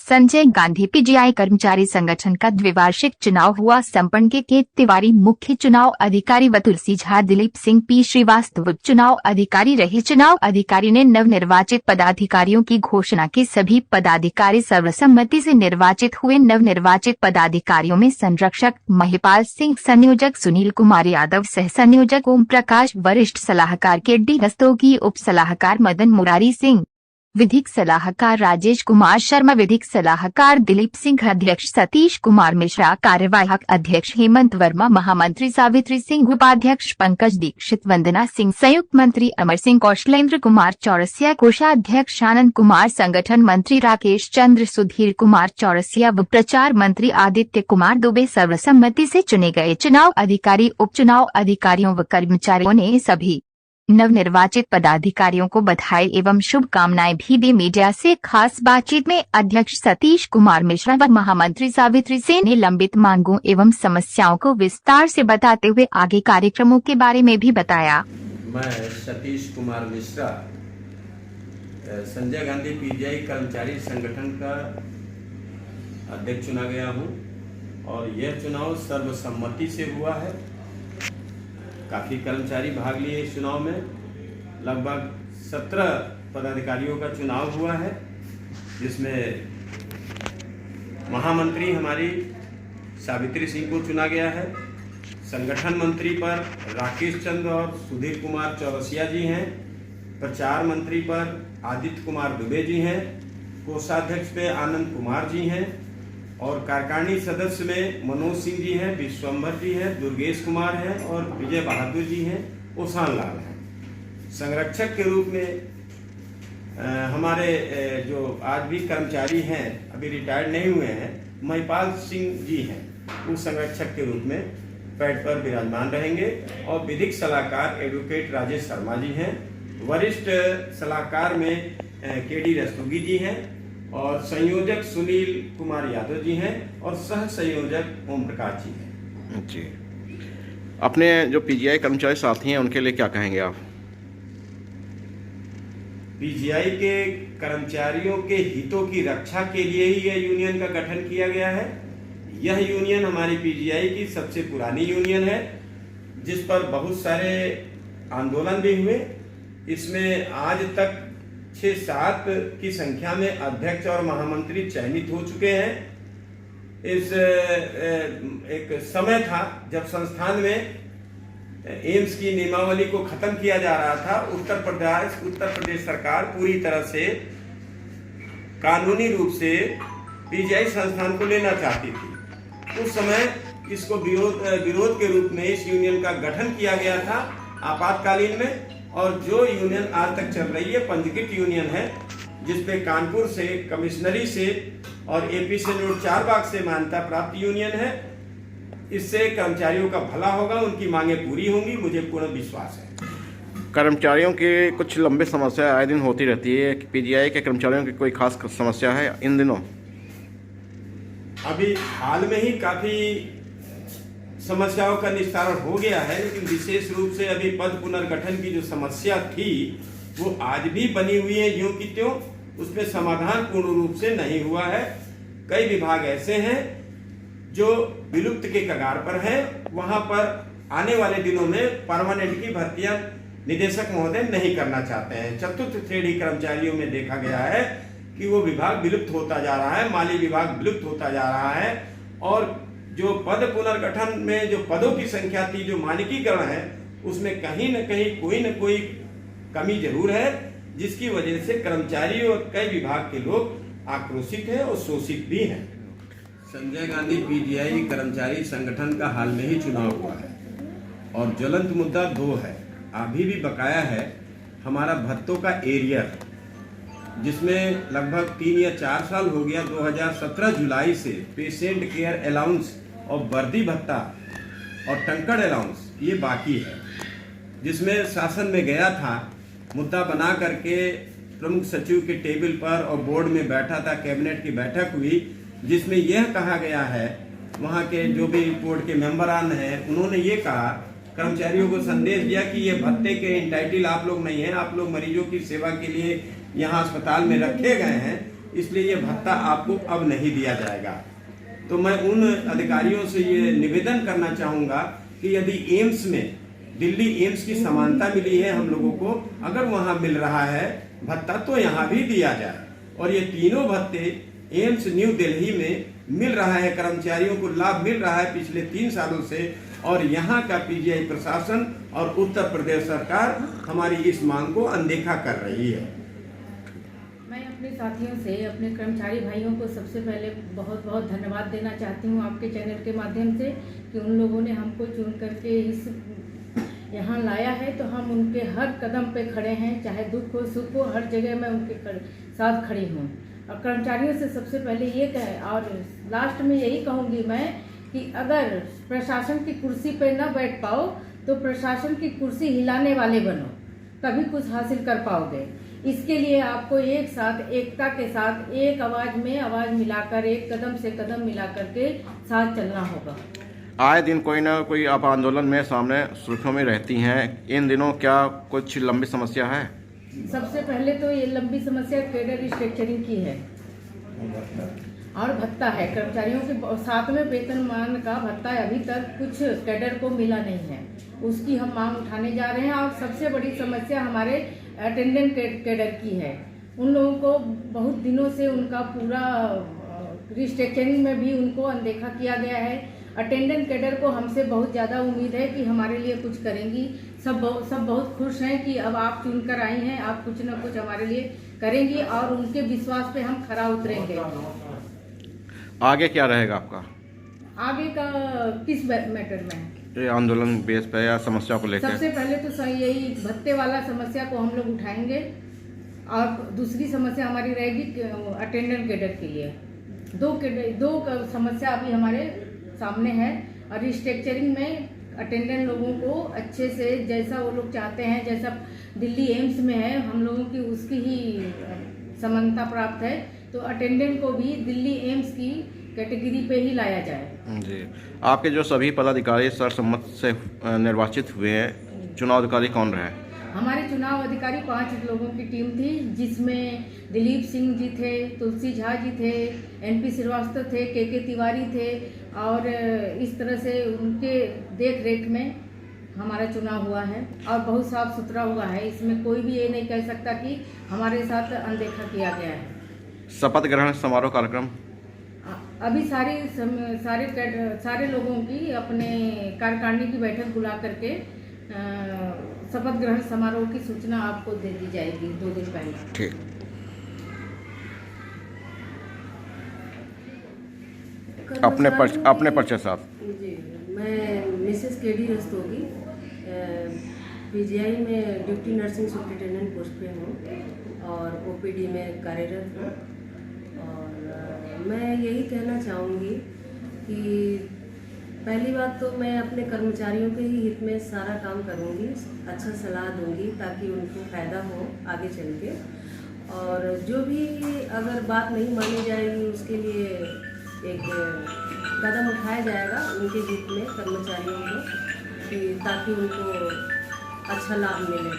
Sanjay Gandhi PGI कर्मचारी संगठन का द्विवार्षिक चुनाव हुआ संपन्न। के तिवारी मुख्य चुनाव अधिकारी व तुलसी झा, दिलीप सिंह पी श्रीवास्तव चुनाव अधिकारी रहे। चुनाव अधिकारी ने नवनिर्वाचित पदाधिकारियों की घोषणा की। सभी पदाधिकारी सर्वसम्मति से निर्वाचित हुए। नवनिर्वाचित पदाधिकारियों में संरक्षक महिपाल सिंह, संयोजक सुनील कुमार यादव, सह संयोजक ओम प्रकाश, वरिष्ठ सलाहकार के.डी. रस्तोगी, उप सलाहकार मदन मुरारी सिंह, विधिक सलाहकार राजेश कुमार शर्मा, विधिक सलाहकार दिलीप सिंह, अध्यक्ष सतीश कुमार मिश्रा, कार्यवाहक अध्यक्ष हेमंत वर्मा, महामंत्री सावित्री सिंह, उपाध्यक्ष पंकज दीक्षित, वंदना सिंह, संयुक्त मंत्री अमर सिंह, कौशलेंद्र कुमार चौरसिया, कोषाध्यक्ष आनंद कुमार, संगठन मंत्री राकेश चंद्र, सुधीर कुमार चौरसिया व प्रचार मंत्री आदित्य कुमार दुबे सर्वसम्मति से चुने गए। चुनाव अधिकारी, उपचुनाव अधिकारियों व कर्मचारियों ने सभी नवनिर्वाचित पदाधिकारियों को बधाई एवं शुभकामनाएं भी दी। मीडिया से खास बातचीत में अध्यक्ष सतीश कुमार मिश्रा व महामंत्री सावित्री सिंह ने लंबित मांगों एवं समस्याओं को विस्तार से बताते हुए आगे कार्यक्रमों के बारे में भी बताया। मैं सतीश कुमार मिश्रा संजय गांधी पीजीआई कर्मचारी संगठन का अध्यक्ष चुना गया हूं और यह चुनाव सर्वसम्मति से हुआ है। काफ़ी कर्मचारी भाग लिए इस चुनाव में। लगभग 17 पदाधिकारियों का चुनाव हुआ है, जिसमें महामंत्री हमारी सावित्री सिंह को चुना गया है। संगठन मंत्री पर राकेश चंद्र और सुधीर कुमार चौरसिया जी हैं। प्रचार मंत्री पर आदित्य कुमार दुबे जी हैं। कोषाध्यक्ष पे आनंद कुमार जी हैं और कार्यकारिणी सदस्य में मनोज सिंह जी हैं, विश्वम्भर जी हैं, दुर्गेश कुमार हैं और विजय बहादुर जी हैं, ओसान लाल हैं। संरक्षक के रूप में हमारे जो आज भी कर्मचारी हैं, अभी रिटायर्ड नहीं हुए हैं, महिपाल सिंह जी हैं, वो संरक्षक के रूप में पैड पर विराजमान रहेंगे। और विधिक सलाहकार एडवोकेट राजेश शर्मा जी हैं। वरिष्ठ सलाहकार में के.डी. रस्तोगी जी हैं और संयोजक सुनील कुमार यादव जी हैं और सह संयोजक ओम प्रकाश जी हैं। जी, अपने जो पीजीआई कर्मचारी साथी हैं उनके लिए क्या कहेंगे आप? पीजीआई के कर्मचारियों के हितों की रक्षा के लिए ही यह यूनियन का गठन किया गया है। यह यूनियन हमारी पीजीआई की सबसे पुरानी यूनियन है, जिस पर बहुत सारे आंदोलन भी हुए। इसमें आज तक 6-7 की संख्या में अध्यक्ष और महामंत्री चयनित हो चुके हैं। इस एक समय था जब संस्थान में एम्स की नियमावली को खत्म किया जा रहा था। उत्तर प्रदेश सरकार पूरी तरह से कानूनी रूप से पीजीआई संस्थान को लेना चाहती थी। उस समय इसको विरोध के रूप में इस यूनियन का गठन किया गया था आपातकालीन में। और जो यूनियन आज तक चल रही है पंजीकृत यूनियन है, जिसपे कानपुर से, कमिश्नरी से और एपी से नोट 4 बाग से मान्यता प्राप्त यूनियन है। इससे कर्मचारियों का भला होगा, उनकी मांगें पूरी होंगी, मुझे पूर्ण विश्वास है। कर्मचारियों की कुछ लंबी समस्या आए दिन होती रहती है। पीजीआई के कर्मचारियों की कोई खास समस्या है इन दिनों? अभी हाल में ही काफी समस्याओं का निस्तारण हो गया है, लेकिन विशेष रूप से अभी पद पुनर्गठन की जो समस्या थी वो आज भी बनी हुई है यूं की त्यों। उसमें समाधान पूर्ण रूप से नहीं हुआ है। कई विभाग ऐसे हैं जो विलुप्त के कगार पर हैं। वहां पर आने वाले दिनों में परमानेंट की भर्तियां निदेशक महोदय नहीं करना चाहते हैं। चतुर्थ श्रेणी कर्मचारियों में देखा गया है कि वो विभाग विलुप्त होता जा रहा है, माली विभाग विलुप्त होता जा रहा है। और जो पद पुनर्गठन में जो पदों की संख्या थी, जो मानकीकरण है, उसमें कहीं न कहीं कोई न कोई कमी जरूर है, जिसकी वजह से कर्मचारी और कई विभाग के लोग आक्रोशित हैं और शोषित भी हैं। संजय गांधी पीजीआई कर्मचारी संगठन का हाल में ही चुनाव हुआ है और ज्वलंत मुद्दा 2 है, अभी भी बकाया है। हमारा भत्तों का एरियर, जिसमें लगभग 3 या 4 साल हो गया, 2017 जुलाई से पेशेंट केयर अलाउंस और वर्दी भत्ता और टंकड़ अलाउंस ये बाकी है, जिसमें शासन में गया था, मुद्दा बना करके प्रमुख सचिव के टेबल पर और बोर्ड में बैठा था, कैबिनेट की बैठक हुई, जिसमें यह कहा गया है, वहाँ के जो भी बोर्ड के मेंबरान हैं उन्होंने ये कहा, कर्मचारियों को संदेश दिया कि ये भत्ते के इंटाइटल आप लोग नहीं हैं, आप लोग मरीजों की सेवा के लिए यहाँ अस्पताल में रखे गए हैं इसलिए ये भत्ता आपको अब नहीं दिया जाएगा। तो मैं उन अधिकारियों से ये निवेदन करना चाहूँगा कि यदि एम्स में, दिल्ली एम्स की समानता मिली है हम लोगों को, अगर वहाँ मिल रहा है भत्ता तो यहाँ भी दिया जाए। और ये तीनों भत्ते एम्स न्यू दिल्ली में मिल रहा है, कर्मचारियों को लाभ मिल रहा है पिछले 3 सालों से, और यहाँ का पीजीआई प्रशासन और उत्तर प्रदेश सरकार हमारी इस मांग को अनदेखा कर रही है। मैं अपने साथियों से, अपने कर्मचारी भाइयों को सबसे पहले बहुत बहुत धन्यवाद देना चाहती हूँ आपके चैनल के माध्यम से कि उन लोगों ने हमको चुन करके इस यहाँ लाया है। तो हम उनके हर कदम पे खड़े हैं, चाहे दुख हो सुख हो, हर जगह मैं उनके साथ खड़ी हूँ। और कर्मचारियों से सबसे पहले ये कहे, और लास्ट में यही कहूँगी मैं कि अगर प्रशासन की कुर्सी पे न बैठ पाओ तो प्रशासन की कुर्सी हिलाने वाले बनो, तभी कुछ हासिल कर पाओगे। इसके लिए आपको एक साथ, एकता के साथ, एक आवाज़ में आवाज़ मिलाकर, एक कदम से कदम मिलाकर के साथ चलना होगा। आए दिन कोई ना कोई आप आंदोलन में सामने सुर्खियों में रहती हैं, इन दिनों क्या कुछ लंबी समस्या है? सबसे पहले तो ये लंबी समस्या कैडर रिस्ट्रक्चरिंग की है और भत्ता है। कर्मचारियों के साथ में वेतनमान का भत्ता अभी तक कुछ कैडर को मिला नहीं है, उसकी हम मांग उठाने जा रहे हैं। और सबसे बड़ी समस्या हमारे अटेंडेंट कैडर की है। उन लोगों को बहुत दिनों से उनका पूरा रिस्ट्रक्चरिंग में भी उनको अनदेखा किया गया है। अटेंडेंट कैडर को हमसे बहुत ज़्यादा उम्मीद है कि हमारे लिए कुछ करेंगी। सब बहुत खुश हैं कि अब आप चुनकर आई हैं, आप कुछ न कुछ हमारे लिए करेंगी और उनके विश्वास पे हम खरा उतरेंगे। आगे क्या रहेगा आपका? आगे का किस मैटर में? ये आंदोलन बेस पे या समस्या को लेकर? सबसे पहले तो यही भत्ते वाला समस्या को हम लोग उठाएंगे और दूसरी समस्या हमारी रहेगी अटेंडेंट कैडर के लिए। दो समस्या अभी हमारे सामने है। और रिस्ट्रक्चरिंग में अटेंडेंट लोगों को अच्छे से, जैसा वो लोग चाहते हैं, जैसा दिल्ली एम्स में है हम लोगों की, उसकी ही समानता प्राप्त है। तो अटेंडेंट को भी दिल्ली एम्स की कैटेगरी पे ही लाया जाए। जी, आपके जो सभी पदाधिकारी सर्वसम्मत से निर्वाचित हुए हैं, चुनाव अधिकारी कौन रहे? हमारे चुनाव अधिकारी 5 लोगों की टीम थी, जिसमें दिलीप सिंह जी थे, तुलसी झा जी थे, NP श्रीवास्तव थे, KK तिवारी थे। और इस तरह से उनके देख रेख में हमारा चुनाव हुआ है और बहुत साफ सुथरा हुआ है। इसमें कोई भी ये नहीं कह सकता कि हमारे साथ अनदेखा किया गया है। शपथ ग्रहण समारोह कार्यक्रम अभी सारे लोगों की अपने कार्यकारिणी की बैठक बुला करके शपथ ग्रहण समारोह की सूचना आपको दे दी जाएगी 2 दिन पहले। ठीक। अपने परिचय साहब। जी, मैं मिसेस KD रस्तोगी, PGI में ड्यूटी नर्सिंग सुपरिटेंडेंट पोस्ट पे हूँ और OPD में कार्यरत हूँ। और मैं यही कहना चाहूँगी कि पहली बात तो मैं अपने कर्मचारियों के ही हित में सारा काम करूँगी, अच्छा सलाह दूँगी ताकि उनको फ़ायदा हो आगे चल के। और जो भी अगर बात नहीं मानी जाएगी उसके लिए एक कदम उठाया जाएगा उनके हित में कर्मचारियों को, कि ताकि उनको अच्छा लाभ मिले।